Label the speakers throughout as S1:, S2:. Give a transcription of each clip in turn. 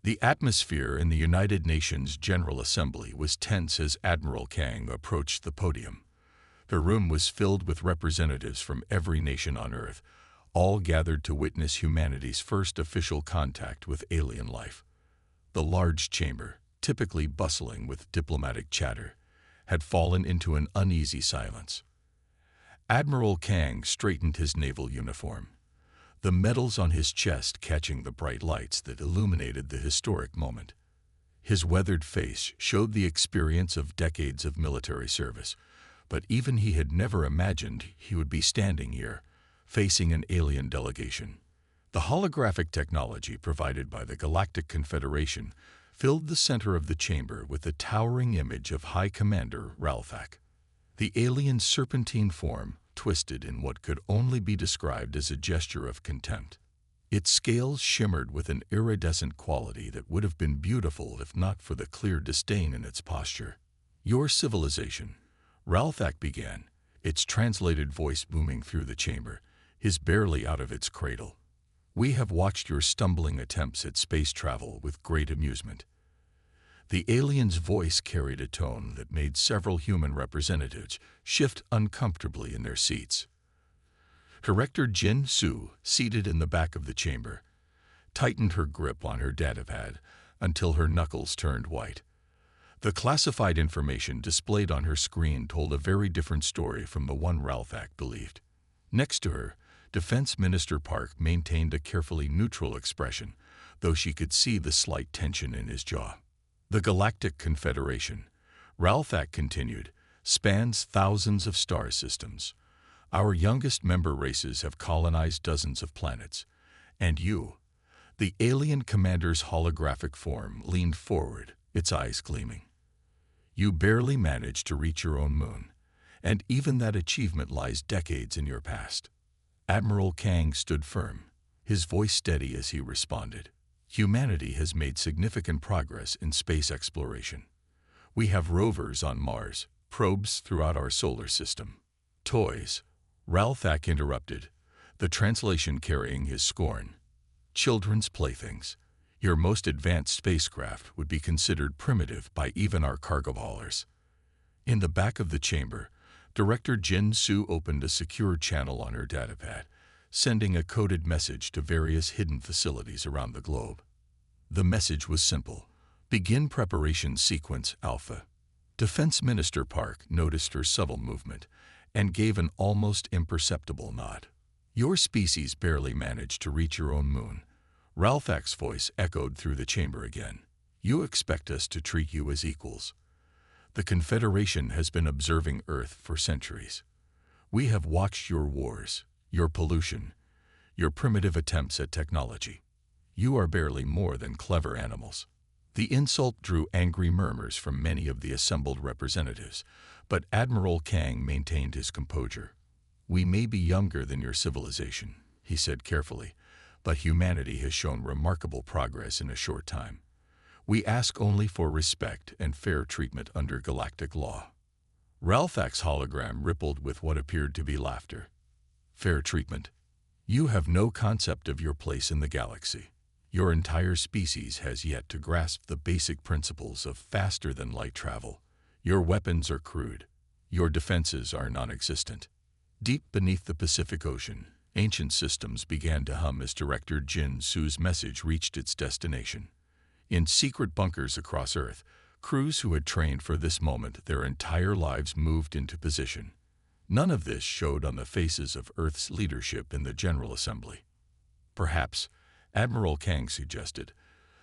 S1: The atmosphere in the United Nations General Assembly was tense as Admiral Kang approached the podium. The room was filled with representatives from every nation on Earth, all gathered to witness humanity's first official contact with alien life. The large chamber, typically bustling with diplomatic chatter, had fallen into an uneasy silence. Admiral Kang straightened his naval uniform, the medals on his chest catching the bright lights that illuminated the historic moment. His weathered face showed the experience of decades of military service, but even he had never imagined he would be standing here, facing an alien delegation. The holographic technology provided by the Galactic Confederation filled the center of the chamber with the towering image of High Commander Ralphak. The alien's serpentine form twisted in what could only be described as a gesture of contempt. Its scales shimmered with an iridescent quality that would have been beautiful if not for the clear disdain in its posture. "Your civilization," Ralphak began, its translated voice booming through the chamber, his barely out of its cradle. "We have watched your stumbling attempts at space travel with great amusement." The alien's voice carried a tone that made several human representatives shift uncomfortably in their seats. Director Jin Su, seated in the back of the chamber, tightened her grip on her datapad until her knuckles turned white. The classified information displayed on her screen told a very different story from the one Ralphak believed. Next to her, Defense Minister Park maintained a carefully neutral expression, though she could see the slight tension in his jaw. "The Galactic Confederation," Ralphak continued, "spans thousands of star systems. Our youngest member races have colonized dozens of planets. And you," the alien commander's holographic form leaned forward, its eyes gleaming. "You barely managed to reach your own moon, and even that achievement lies decades in your past." Admiral Kang stood firm, his voice steady as he responded. "Humanity has made significant progress in space exploration. We have rovers on Mars, probes throughout our solar system." "Toys," Ralphak interrupted, the translation carrying his scorn. "Children's playthings. Your most advanced spacecraft would be considered primitive by even our cargo haulers." In the back of the chamber, Director Jin Su opened a secure channel on her datapad, sending a coded message to various hidden facilities around the globe. The message was simple: "Begin preparation sequence Alpha." Defense Minister Park noticed her subtle movement and gave an almost imperceptible nod. "Your species barely managed to reach your own moon." Ralphak's voice echoed through the chamber again. "You expect us to treat you as equals. The Confederation has been observing Earth for centuries. We have watched your wars, your pollution, your primitive attempts at technology. You are barely more than clever animals." The insult drew angry murmurs from many of the assembled representatives, but Admiral Kang maintained his composure. "We may be younger than your civilization," he said carefully, "but humanity has shown remarkable progress in a short time. We ask only for respect and fair treatment under galactic law." Ralphak's hologram rippled with what appeared to be laughter. "Fair treatment? You have no concept of your place in the galaxy. Your entire species has yet to grasp the basic principles of faster-than-light travel. Your weapons are crude. Your defenses are non-existent." Deep beneath the Pacific Ocean, ancient systems began to hum as Director Jin Su's message reached its destination. In secret bunkers across Earth, crews who had trained for this moment their entire lives moved into position. None of this showed on the faces of Earth's leadership in the General Assembly. Perhaps, Admiral Kang suggested,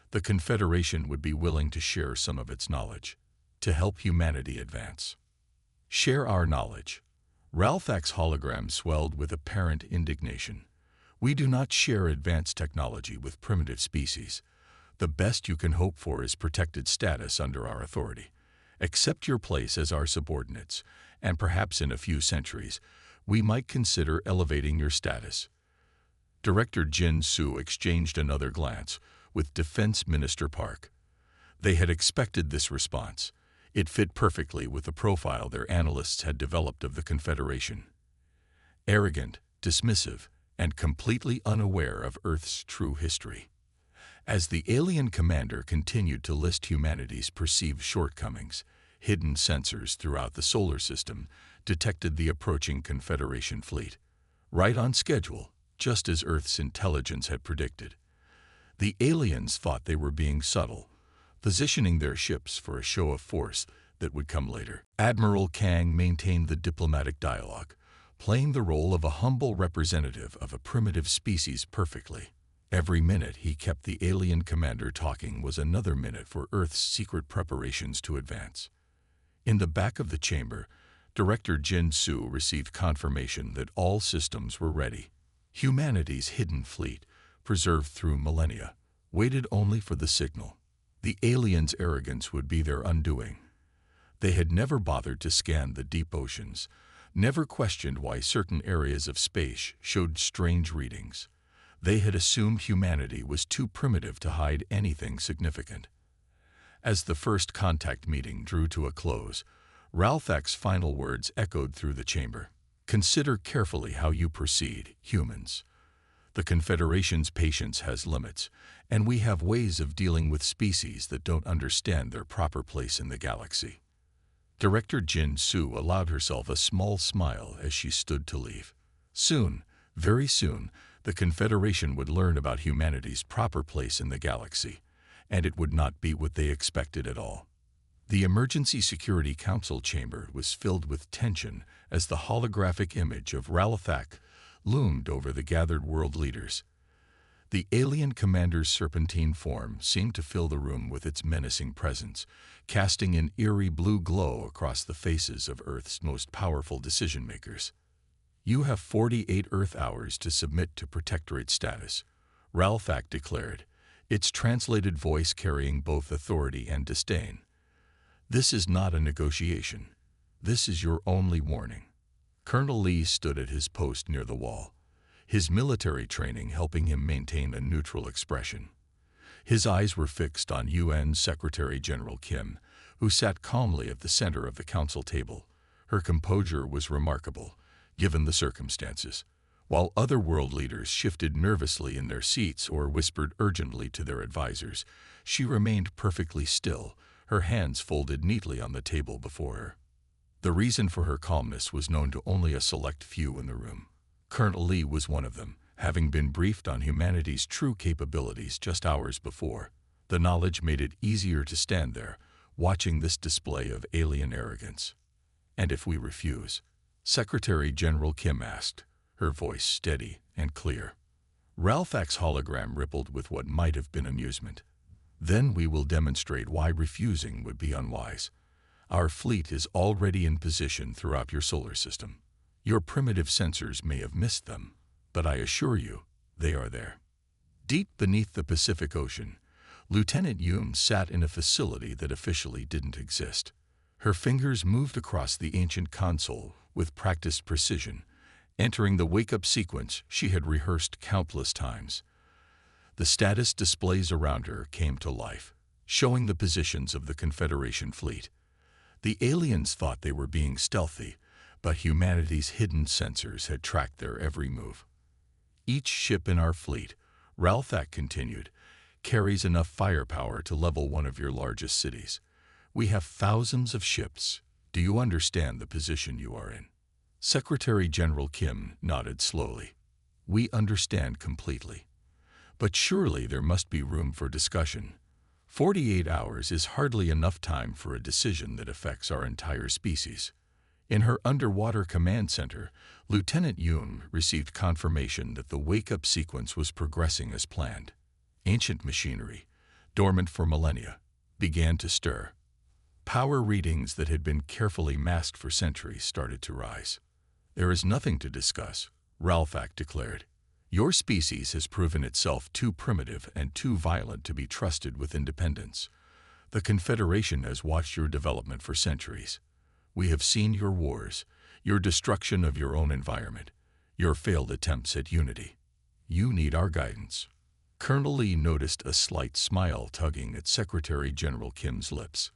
S1: the Confederation would be willing to share some of its knowledge, to help humanity advance. "Share our knowledge." Ralphak's hologram swelled with apparent indignation. "We do not share advanced technology with primitive species. The best you can hope for is protected status under our authority. Accept your place as our subordinates, and perhaps in a few centuries, we might consider elevating your status." Director Jin Su exchanged another glance with Defense Minister Park. They had expected this response. It fit perfectly with the profile their analysts had developed of the Confederation. Arrogant, dismissive, and completely unaware of Earth's true history. As the alien commander continued to list humanity's perceived shortcomings, hidden sensors throughout the solar system detected the approaching Confederation fleet, right on schedule, just as Earth's intelligence had predicted. The aliens thought they were being subtle, positioning their ships for a show of force that would come later. Admiral Kang maintained the diplomatic dialogue, playing the role of a humble representative of a primitive species perfectly. Every minute he kept the alien commander talking was another minute for Earth's secret preparations to advance. In the back of the chamber, Director Jin Su received confirmation that all systems were ready. Humanity's hidden fleet, preserved through millennia, waited only for the signal. The aliens' arrogance would be their undoing. They had never bothered to scan the deep oceans, never questioned why certain areas of space showed strange readings. They had assumed humanity was too primitive to hide anything significant. As the first contact meeting drew to a close, Ralphak's final words echoed through the chamber. "Consider carefully how you proceed, humans. The Confederation's patience has limits, and we have ways of dealing with species that don't understand their proper place in the galaxy." Director Jin Su allowed herself a small smile as she stood to leave. Soon, very soon, the Confederation would learn about humanity's proper place in the galaxy, and it would not be what they expected at all. The Emergency Security Council chamber was filled with tension as the holographic image of Ralphak loomed over the gathered world leaders. The alien commander's serpentine form seemed to fill the room with its menacing presence, casting an eerie blue glow across the faces of Earth's most powerful decision-makers. "You have 48 Earth hours to submit to Protectorate status," Ralphak declared, its translated voice carrying both authority and disdain. "This is not a negotiation. This is your only warning." Colonel Lee stood at his post near the wall, his military training helping him maintain a neutral expression. His eyes were fixed on UN Secretary-General Kim, who sat calmly at the center of the council table. Her composure was remarkable, given the circumstances. While other world leaders shifted nervously in their seats or whispered urgently to their advisors, she remained perfectly still, her hands folded neatly on the table before her. The reason for her calmness was known to only a select few in the room. Colonel Lee was one of them, having been briefed on humanity's true capabilities just hours before. The knowledge made it easier to stand there, watching this display of alien arrogance. "And if we refuse?" Secretary-General Kim asked, her voice steady and clear. Ralphak's hologram rippled with what might have been amusement. "Then we will demonstrate why refusing would be unwise. Our fleet is already in position throughout your solar system. Your primitive sensors may have missed them, but I assure you, they are there." Deep beneath the Pacific Ocean, Lieutenant Yoon sat in a facility that officially didn't exist. Her fingers moved across the ancient console with practiced precision, entering the wake-up sequence she had rehearsed countless times. The status displays around her came to life, showing the positions of the Confederation fleet. The aliens thought they were being stealthy, but humanity's hidden sensors had tracked their every move. "Each ship in our fleet," Ralphak continued, "carries enough firepower to level one of your largest cities. We have thousands of ships. Do you understand the position you are in?" Secretary-General Kim nodded slowly. "We understand completely. But surely there must be room for discussion. 48 hours is hardly enough time for a decision that affects our entire species." In her underwater command center, Lieutenant Yoon received confirmation that the wake-up sequence was progressing as planned. Ancient machinery, dormant for millennia, began to stir. Power readings that had been carefully masked for centuries started to rise. "There is nothing to discuss," Ralphak declared. "Your species has proven itself too primitive and too violent to be trusted with independence. The Confederation has watched your development for centuries. We have seen your wars, your destruction of your own environment, your failed attempts at unity. You need our guidance." Colonel Lee noticed a slight smile tugging at Secretary-General Kim's lips.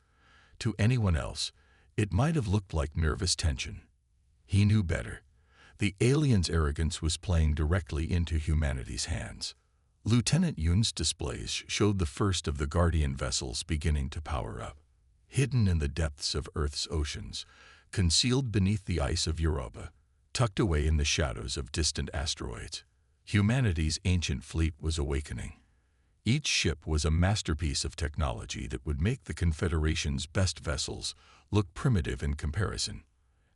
S1: To anyone else, it might have looked like nervous tension. He knew better. The aliens' arrogance was playing directly into humanity's hands. Lieutenant Yoon's displays showed the first of the Guardian vessels beginning to power up. Hidden in the depths of Earth's oceans, concealed beneath the ice of Europa, tucked away in the shadows of distant asteroids, humanity's ancient fleet was awakening. Each ship was a masterpiece of technology that would make the Confederation's best vessels look primitive in comparison.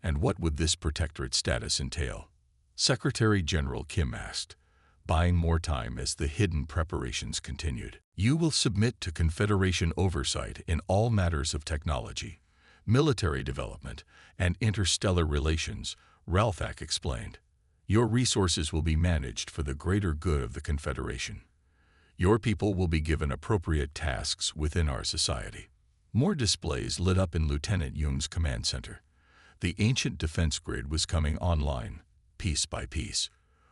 S1: And what would this protectorate status entail? Secretary General Kim asked, buying more time as the hidden preparations continued. You will submit to Confederation oversight in all matters of technology, military development, and interstellar relations, Ralphak explained. Your resources will be managed for the greater good of the Confederation. Your people will be given appropriate tasks within our society. More displays lit up in Lieutenant Yoon's command center. The ancient defense grid was coming online, piece by piece.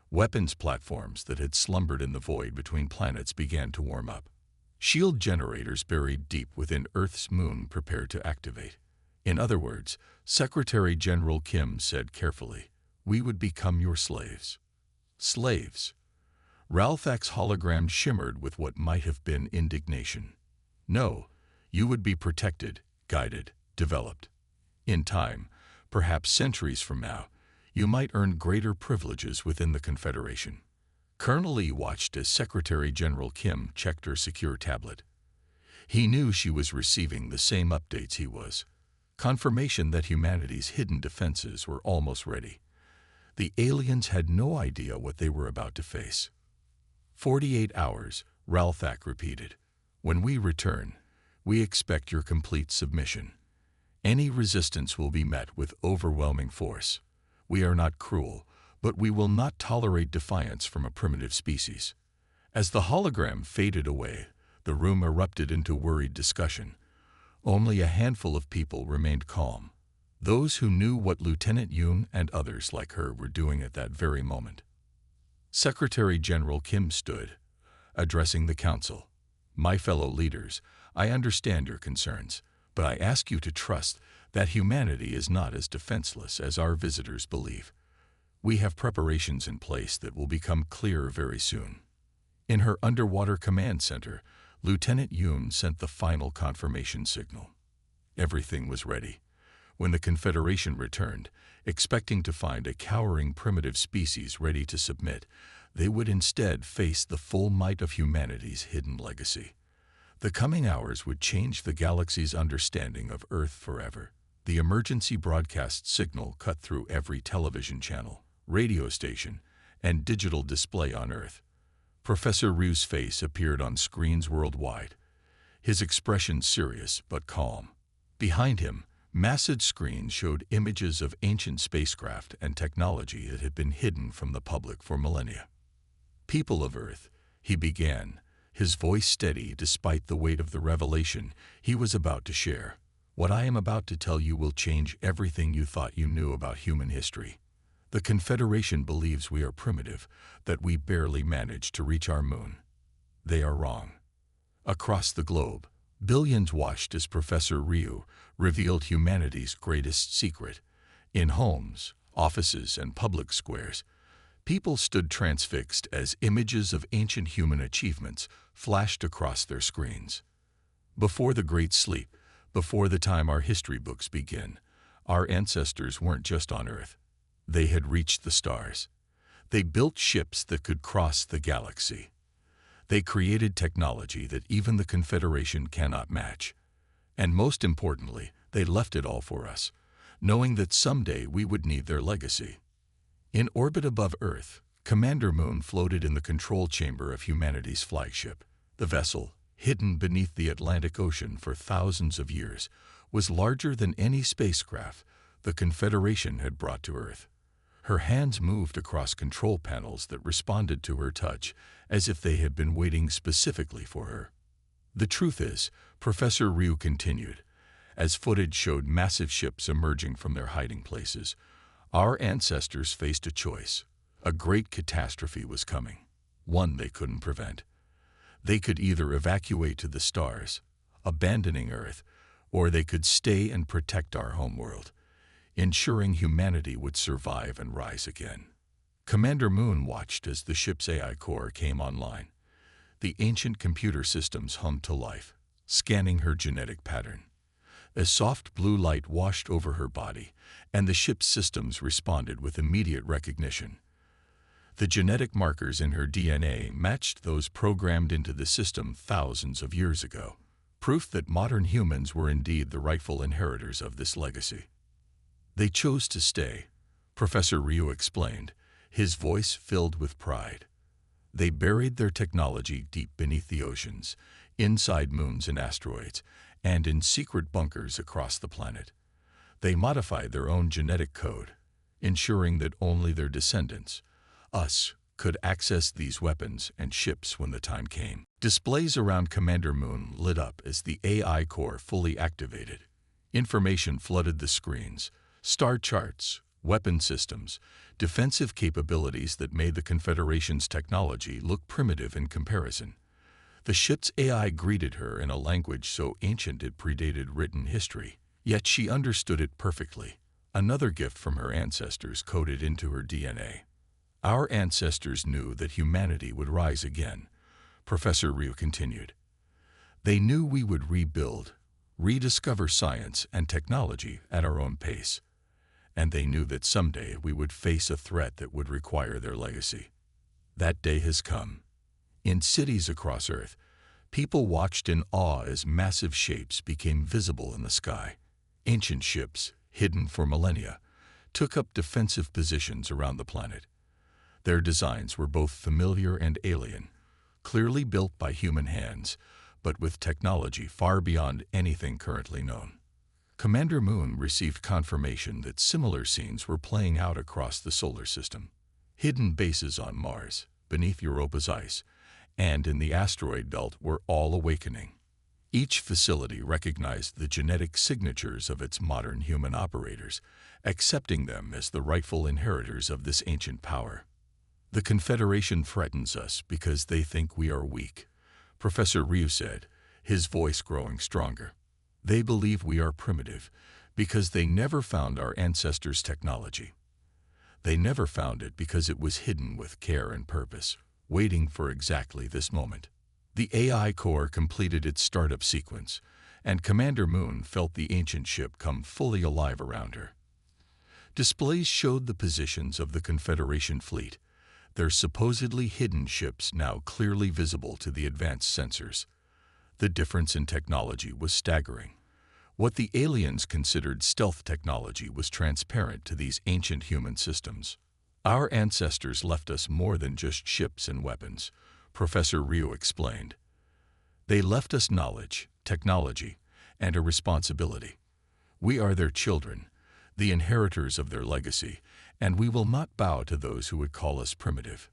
S1: Weapons platforms that had slumbered in the void between planets began to warm up. Shield generators buried deep within Earth's moon prepared to activate. In other words, Secretary General Kim said carefully, we would become your slaves. Slaves. Ralphak's hologram shimmered with what might have been indignation. No, you would be protected, guided, developed. In time, perhaps centuries from now, you might earn greater privileges within the Confederation. Colonel Lee watched as Secretary General Kim checked her secure tablet. He knew she was receiving the same updates he was. Confirmation that humanity's hidden defenses were almost ready. The aliens had no idea what they were about to face. 48 hours, Ralphak repeated. When we return, we expect your complete submission. Any resistance will be met with overwhelming force. We are not cruel, but we will not tolerate defiance from a primitive species. As the hologram faded away, the room erupted into worried discussion. Only a handful of people remained calm, those who knew what Lieutenant Yoon and others like her were doing at that very moment. Secretary General Kim stood, addressing the council. My fellow leaders, I understand your concerns, but I ask you to trust that humanity is not as defenseless as our visitors believe. We have preparations in place that will become clearer very soon. In her underwater command center, Lieutenant Yoon sent the final confirmation signal. Everything was ready. When the Confederation returned, expecting to find a cowering primitive species ready to submit, they would instead face the full might of humanity's hidden legacy. The coming hours would change the galaxy's understanding of Earth forever. The emergency broadcast signal cut through every television channel, radio station, and digital display on Earth. Professor Ryu's face appeared on screens worldwide, his expression serious but calm. Behind him, massive screens showed images of ancient spacecraft and technology that had been hidden from the public for millennia. People of Earth, he began, his voice steady despite the weight of the revelation he was about to share. What I am about to tell you will change everything you thought you knew about human history. The Confederation believes we are primitive, that we barely managed to reach our moon. They are wrong. Across the globe, billions watched as Professor Ryu revealed humanity's greatest secret. In homes, offices, and public squares, people stood transfixed as images of ancient human achievements flashed across their screens. Before the Great Sleep, before the time our history books begin, our ancestors weren't just on Earth. They had reached the stars. They built ships that could cross the galaxy. They created technology that even the Confederation cannot match. And most importantly, they left it all for us, knowing that someday we would need their legacy. In orbit above Earth, Commander Moon floated in the control chamber of humanity's flagship. The vessel, hidden beneath the Atlantic Ocean for thousands of years, was larger than any spacecraft the Confederation had brought to Earth. Her hands moved across control panels that responded to her touch as if they had been waiting specifically for her. The truth is, Professor Ryu continued, as footage showed massive ships emerging from their hiding places, our ancestors faced a choice. A great catastrophe was coming, one they couldn't prevent. They could either evacuate to the stars, abandoning Earth, or they could stay and protect our homeworld, ensuring humanity would survive and rise again. Commander Moon watched as the ship's AI core came online. The ancient computer systems hummed to life, scanning her genetic pattern. A soft blue light washed over her body, and the ship's systems responded with immediate recognition. The genetic markers in her DNA matched those programmed into the system thousands of years ago, proof that modern humans were indeed the rightful inheritors of this legacy. They chose to stay, Professor Ryu explained, his voice filled with pride. They buried their technology deep beneath the oceans, inside moons and asteroids, and in secret bunkers across the planet. They modified their own genetic code, ensuring that only their descendants, us, could access these weapons and ships when the time came. Displays around Commander Moon lit up as the AI core fully activated. Information flooded the screens, star charts, weapon systems, defensive capabilities that made the Confederation's technology look primitive in comparison. The ship's AI greeted her in a language so ancient it predated written history, yet she understood it perfectly, another gift from her ancestors coded into her DNA. Our ancestors knew that humanity would rise again, Professor Ryu continued. They knew we would rebuild, rediscover science and technology at our own pace. And they knew that someday we would face a threat that would require their legacy. That day has come. In cities across Earth, people watched in awe as massive shapes became visible in the sky. Ancient ships, hidden for millennia, took up defensive positions around the planet. Their designs were both familiar and alien, clearly built by human hands, but with technology far beyond anything currently known. Commander Moon received confirmation that similar scenes were playing out across the solar system. Hidden bases on Mars, beneath Europa's ice, and in the asteroid belt were all awakening. Each facility recognized the genetic signatures of its modern human operators, accepting them as the rightful inheritors of this ancient power. The Confederation threatens us because they think we are weak, Professor Ryu said, his voice growing stronger. They believe we are primitive because they never found our ancestors' technology. They never found it because it was hidden with care and purpose, waiting for exactly this moment. The AI core completed its startup sequence, and Commander Moon felt the ancient ship come fully alive around her. Displays showed the positions of the Confederation fleet, their supposedly hidden ships now clearly visible to the advanced sensors. The difference in technology was staggering. What the aliens considered stealth technology was transparent to these ancient human systems. Our ancestors left us more than just ships and weapons, Professor Ryu explained. They left us knowledge, technology, and a responsibility. We are their children, the inheritors of their legacy, and we will not bow to those who would call us primitive.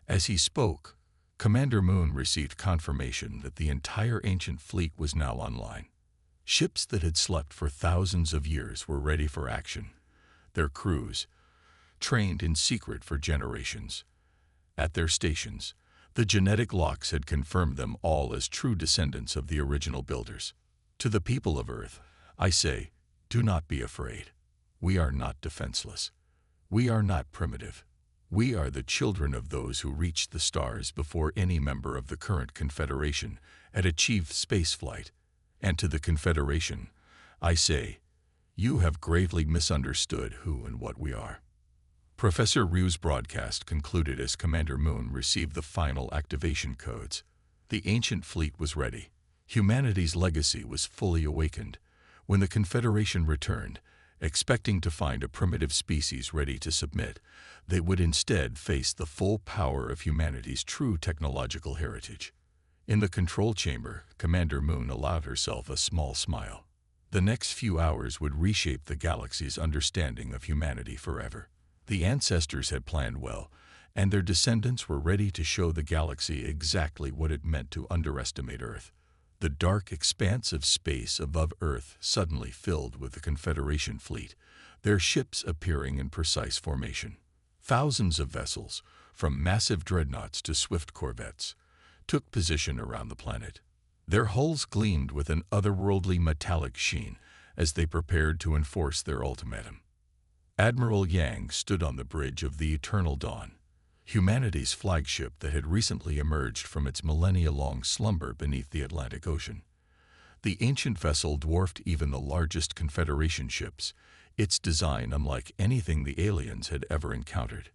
S1: As he spoke, Commander Moon received confirmation that the entire ancient fleet was now online. Ships that had slept for thousands of years were ready for action, their crews, trained in secret for generations. At their stations, the genetic locks had confirmed them all as true descendants of the original builders. To the people of Earth, I say, do not be afraid. We are not defenseless. We are not primitive. We are the children of those who reached the stars before any member of the current Confederation had achieved spaceflight. And to the Confederation, I say, you have gravely misunderstood who and what we are. Professor Ryu's broadcast concluded as Commander Moon received the final activation codes. The ancient fleet was ready. Humanity's legacy was fully awakened. When the Confederation returned, expecting to find a primitive species ready to submit, they would instead face the full power of humanity's true technological heritage. In the control chamber, Commander Moon allowed herself a small smile. The next few hours would reshape the galaxy's understanding of humanity forever. The ancestors had planned well, and their descendants were ready to show the galaxy exactly what it meant to underestimate Earth. The dark expanse of space above Earth suddenly filled with the Confederation fleet, their ships appearing in precise formation. Thousands of vessels, from massive dreadnoughts to swift corvettes, took position around the planet. Their hulls gleamed with an otherworldly metallic sheen as they prepared to enforce their ultimatum. Admiral Yang stood on the bridge of the Eternal Dawn, humanity's flagship that had recently emerged from its millennia-long slumber beneath the Atlantic Ocean. The ancient vessel dwarfed even the largest Confederation ships, its design unlike anything the aliens had ever encountered.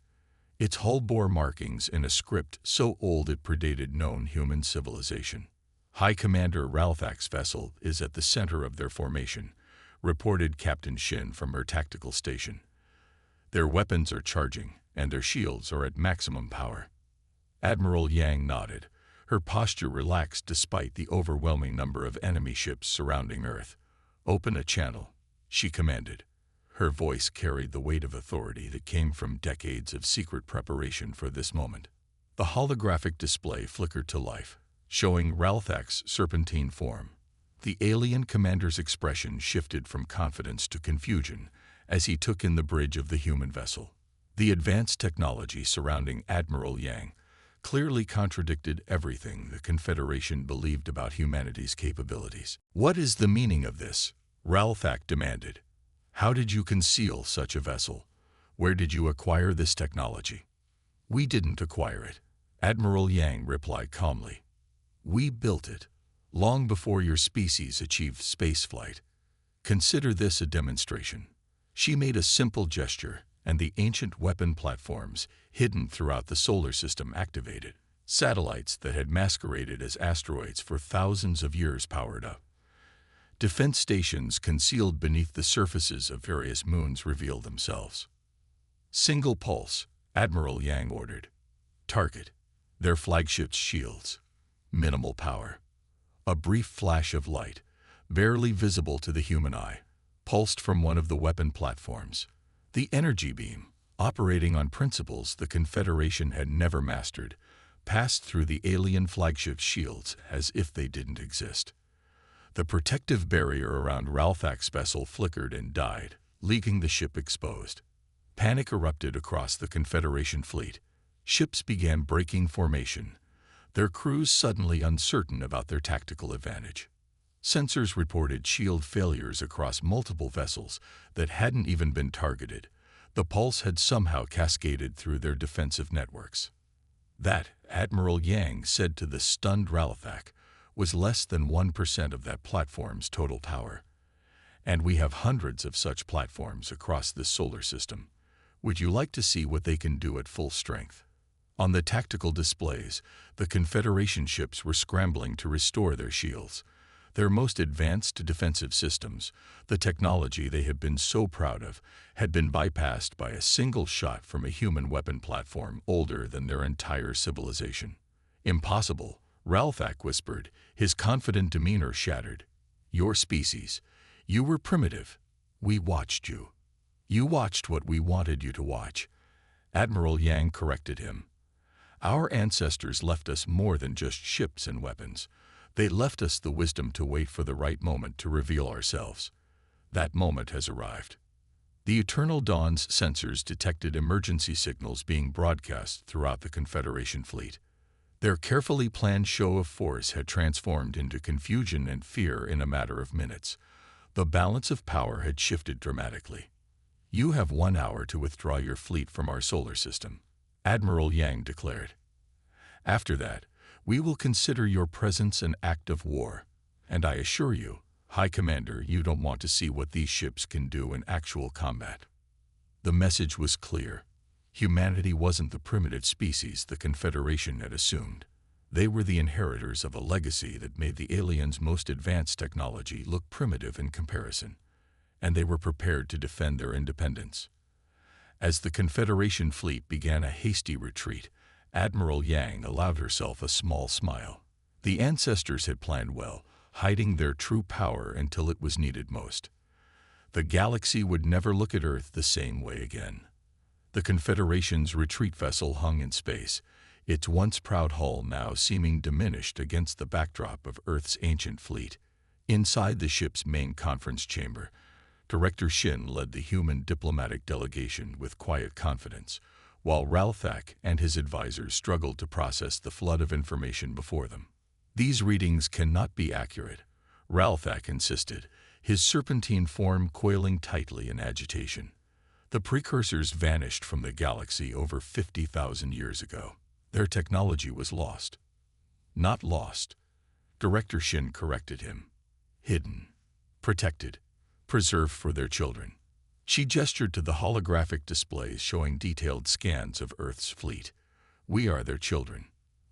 S1: Its hull bore markings in a script so old it predated known human civilization. High Commander Ralthak's vessel is at the center of their formation, reported Captain Shin from her tactical station. Their weapons are charging, and their shields are at maximum power. Admiral Yang nodded, her posture relaxed despite the overwhelming number of enemy ships surrounding Earth. "Open a channel," she commanded. Her voice carried the weight of authority that came from decades of secret preparation for this moment. The holographic display flickered to life, showing Ralthak's serpentine form. The alien commander's expression shifted from confidence to confusion as he took in the bridge of the human vessel. The advanced technology surrounding Admiral Yang clearly contradicted everything the Confederation believed about humanity's capabilities. "What is the meaning of this?" Ralthak demanded. "How did you conceal such a vessel? Where did you acquire this technology?" "We didn't acquire it," Admiral Yang replied calmly. "We built it, long before your species achieved spaceflight. Consider this a demonstration." She made a simple gesture, and the ancient weapon platforms, hidden throughout the solar system, activated. Satellites that had masqueraded as asteroids for thousands of years powered up. Defense stations concealed beneath the surfaces of various moons revealed themselves. "Single pulse," Admiral Yang ordered. "Target their flagship's shields. Minimal power." A brief flash of light, barely visible to the human eye, pulsed from one of the weapon platforms. The energy beam, operating on principles the Confederation had never mastered, passed through the alien flagship's shields as if they didn't exist. The protective barrier around Ralthak's vessel flickered and died, leaving the ship exposed. Panic erupted across the Confederation fleet. Ships began breaking formation, their crews suddenly uncertain about their tactical advantage. Sensors reported shield failures across multiple vessels that hadn't even been targeted. The pulse had somehow cascaded through their defensive networks. That, Admiral Yang said to the stunned Ralthak, was less than 1% of that platform's total power. And we have hundreds of such platforms across this solar system. Would you like to see what they can do at full strength? On the tactical displays, the Confederation ships were scrambling to restore their shields. Their most advanced defensive systems, the technology they had been so proud of, had been bypassed by a single shot from a human weapon platform older than their entire civilization. "Impossible," Ralthak whispered, his confident demeanor shattered. "Your species. You were primitive. We watched you. You watched what we wanted you to watch." Admiral Yang corrected him. "Our ancestors left us more than just ships and weapons. They left us the wisdom to wait for the right moment to reveal ourselves. That moment has arrived." The Eternal Dawn's sensors detected emergency signals being broadcast throughout the Confederation fleet. Their carefully planned show of force had transformed into confusion and fear in a matter of minutes. The balance of power had shifted dramatically. "You have 1 hour to withdraw your fleet from our solar system," Admiral Yang declared. "After that, we will consider your presence an act of war. And I assure you, High Commander, you don't want to see what these ships can do in actual combat." The message was clear. Humanity wasn't the primitive species the Confederation had assumed. They were the inheritors of a legacy that made the aliens' most advanced technology look primitive in comparison, and they were prepared to defend their independence. As the Confederation fleet began a hasty retreat, Admiral Yang allowed herself a small smile. The ancestors had planned well, hiding their true power until it was needed most. The galaxy would never look at Earth the same way again. The Confederation's retreat vessel hung in space, its once proud hull now seeming diminished against the backdrop of Earth's ancient fleet. Inside the ship's main conference chamber, Director Shin led the human diplomatic delegation with quiet confidence, while Ralthak and his advisors struggled to process the flood of information before them. "These readings cannot be accurate," Ralthak insisted, his serpentine form coiling tightly in agitation. The precursors vanished from the galaxy over 50,000 years ago. Their technology was lost. Not lost. Director Shin corrected him. Hidden. Protected. Preserved for their children. She gestured to the holographic displays showing detailed scans of Earth's fleet. We are their children.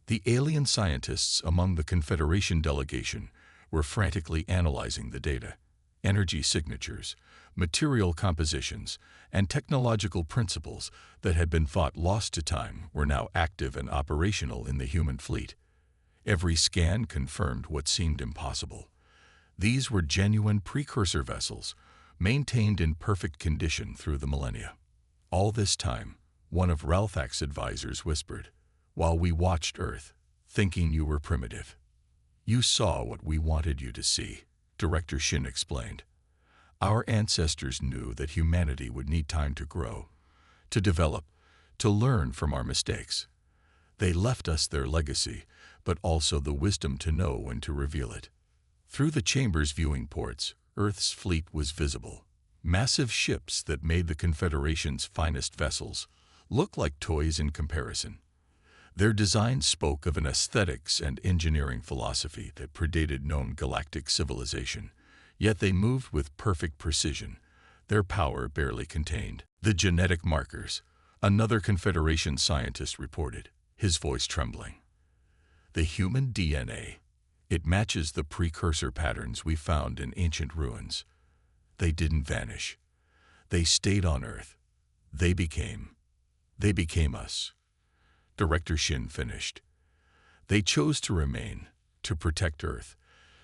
S1: The alien scientists among the Confederation delegation were frantically analyzing the data. Energy signatures, material compositions, and technological principles that had been thought lost to time were now active and operational in the human fleet. Every scan confirmed what seemed impossible. These were genuine precursor vessels, maintained in perfect condition through the millennia. All this time, one of Ralthak's advisors whispered, "While we watched Earth, thinking you were primitive. You saw what we wanted you to see," Director Shin explained. Our ancestors knew that humanity would need time to grow, to develop, to learn from our mistakes. They left us their legacy, but also the wisdom to know when to reveal it. Through the chamber's viewing ports, Earth's fleet was visible. Massive ships that made the Confederation's finest vessels look like toys in comparison. Their design spoke of an aesthetics and engineering philosophy that predated known galactic civilization, yet they moved with perfect precision, their power barely contained. The genetic markers, another Confederation scientist reported, his voice trembling. The human DNA. It matches the precursor patterns we found in ancient ruins. They didn't vanish. They stayed on Earth. They became us. Director Shin finished. They chose to remain, to protect Earth,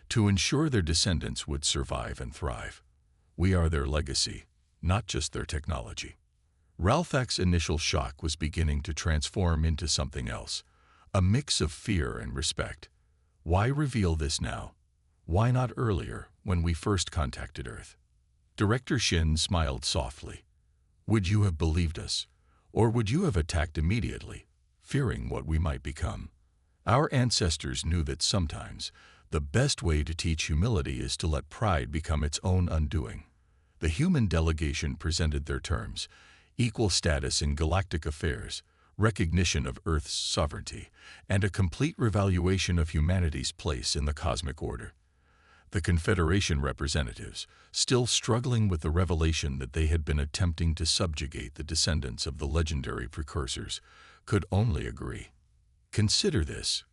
S1: to ensure their descendants would survive and thrive. We are their legacy, not just their technology. Ralthak's initial shock was beginning to transform into something else, a mix of fear and respect. Why reveal this now? Why not earlier, when we first contacted Earth? Director Shin smiled softly. Would you have believed us, or would you have attacked immediately, fearing what we might become? Our ancestors knew that sometimes the best way to teach humility is to let pride become its own undoing. The human delegation presented their terms: equal status in galactic affairs, recognition of Earth's sovereignty, and a complete revaluation of humanity's place in the cosmic order. The Confederation representatives, still struggling with the revelation that they had been attempting to subjugate the descendants of the legendary precursors, could only agree. Consider this.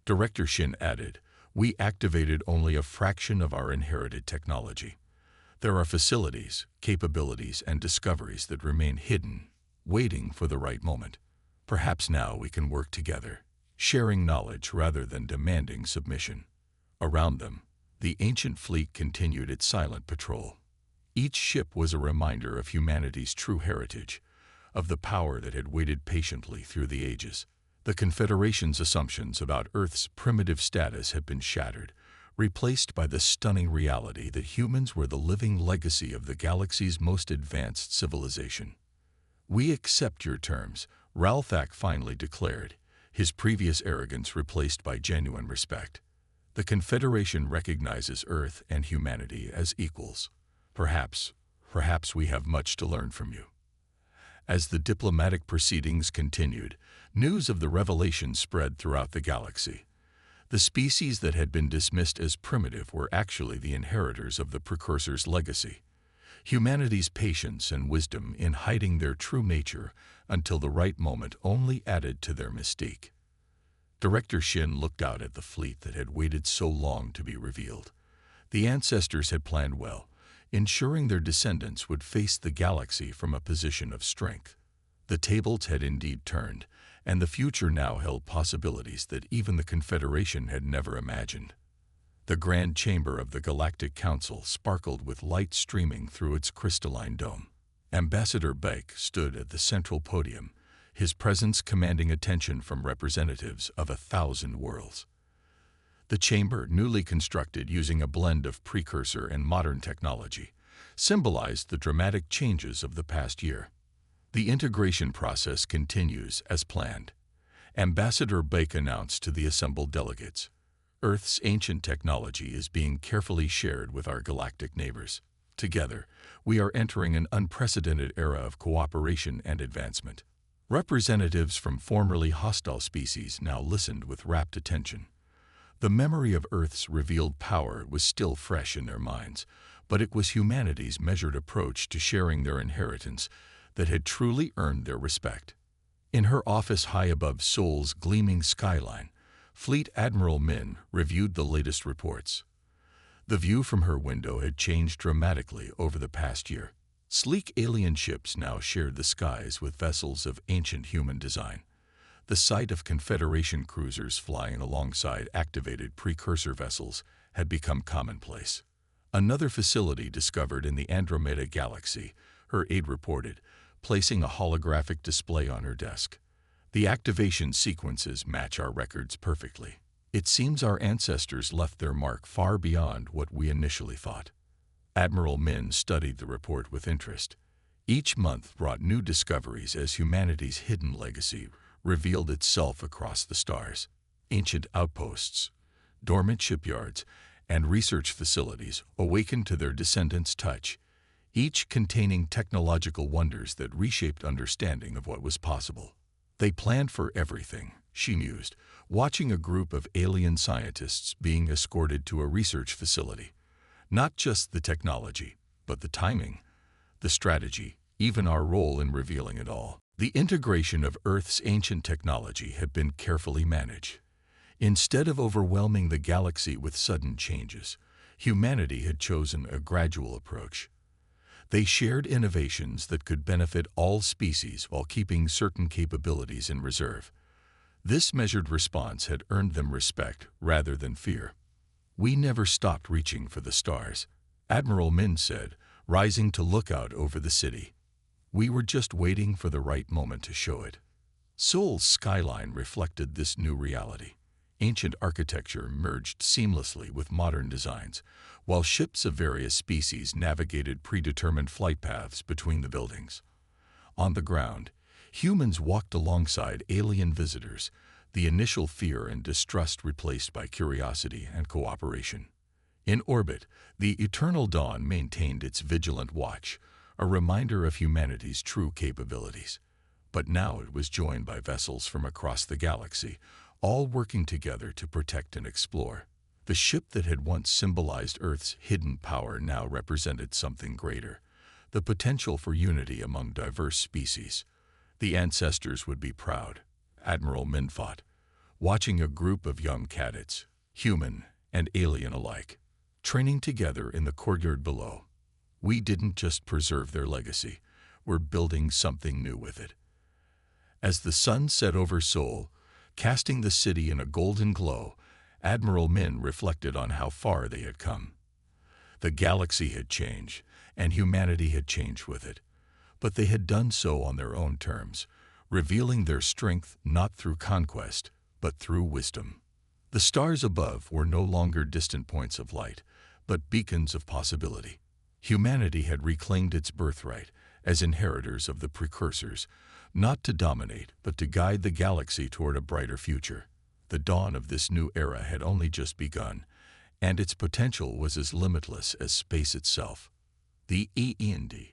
S1: Director Shin added, we activated only a fraction of our inherited technology. There are facilities, capabilities, and discoveries that remain hidden, waiting for the right moment. Perhaps now we can work together, sharing knowledge rather than demanding submission. Around them, the ancient fleet continued its silent patrol. Each ship was a reminder of humanity's true heritage, of the power that had waited patiently through the ages. The Confederation's assumptions about Earth's primitive status had been shattered, replaced by the stunning reality that humans were the living legacy of the galaxy's most advanced civilization. We accept your terms, Ralthak finally declared, his previous arrogance replaced by genuine respect. The Confederation recognizes Earth and humanity as equals. Perhaps we have much to learn from you. As the diplomatic proceedings continued, news of the revelation spread throughout the galaxy. The species that had been dismissed as primitive were actually the inheritors of the precursor's legacy. Humanity's patience and wisdom in hiding their true nature until the right moment only added to their mystique. Director Shin looked out at the fleet that had waited so long to be revealed. The ancestors had planned well, ensuring their descendants would face the galaxy from a position of strength. The tables had indeed turned, and the future now held possibilities that even the Confederation had never imagined. The grand chamber of the Galactic Council sparkled with light streaming through its crystalline dome. Ambassador Baek stood at the central podium, his presence commanding attention from representatives of 1,000 worlds. The chamber, newly constructed using a blend of precursor and modern technology, symbolized the dramatic changes of the past year. The integration process continues as planned. Ambassador Baek announced to the assembled delegates, Earth's ancient technology is being carefully shared with our galactic neighbors. Together, we are entering an unprecedented era of cooperation and advancement. Representatives from formerly hostile species now listened with rapt attention. The memory of Earth's revealed power was still fresh in their minds, but it was humanity's measured approach to sharing their inheritance that had truly earned their respect. In her office high above Seoul's gleaming skyline, Fleet Admiral Min reviewed the latest reports. The view from her window had changed dramatically over the past year. Sleek alien ships now shared the skies with vessels of ancient human design. The sight of Confederation cruisers flying alongside activated precursor vessels had become commonplace. Another facility discovered in the Andromeda Galaxy, her aide reported, placing a holographic display on her desk. The activation sequences match our records perfectly. It seems our ancestors left their mark far beyond what we initially thought. Admiral Min studied the report with interest. Each month brought new discoveries as humanity's hidden legacy revealed itself across the stars. Ancient outposts, dormant shipyards, and research facilities awakened to their descendants' touch, each containing technological wonders that reshaped understanding of what was possible. They planned for everything, she mused, watching a group of alien scientists being escorted to a research facility. Not just the technology, but the timing, the strategy, even our role in revealing it all. The integration of Earth's ancient technology had been carefully managed. Instead of overwhelming the galaxy with sudden changes, humanity had chosen a gradual approach. They shared innovations that could benefit all species while keeping certain capabilities in reserve. This measured response had earned them respect rather than fear. "We never stopped reaching for the stars," Admiral Min said, rising to look out over the city. "We were just waiting for the right moment to show it." Seoul's skyline reflected this new reality. Ancient architecture merged seamlessly with modern designs, while ships of various species navigated predetermined flight paths between the buildings. On the ground, humans walked alongside alien visitors, the initial fear and distrust replaced by curiosity and cooperation. In orbit, the Eternal Dawn maintained its vigilant watch, a reminder of humanity's true capabilities. But now it was joined by vessels from across the galaxy, all working together to protect and explore. The ship that had once symbolized Earth's hidden power now represented something greater, the potential for unity among diverse species. The ancestors would be proud, Admiral Min thought, watching a group of young cadets, human and alien alike, training together in the courtyard below. We didn't just preserve their legacy, we're building something new with it. As the sun set over Seoul, casting the city in a golden glow, Admiral Min reflected on how far they had come. The galaxy had changed, and humanity had changed with it. But they had done so on their own terms, revealing their strength not through conquest, but through wisdom. The stars above were no longer distant points of light, but beacons of possibility. Humanity had reclaimed its birthright as inheritors of the precursors, not to dominate, but to guide the galaxy toward a brighter future. The dawn of this new era had only just begun, and its potential was as limitless as space itself. The END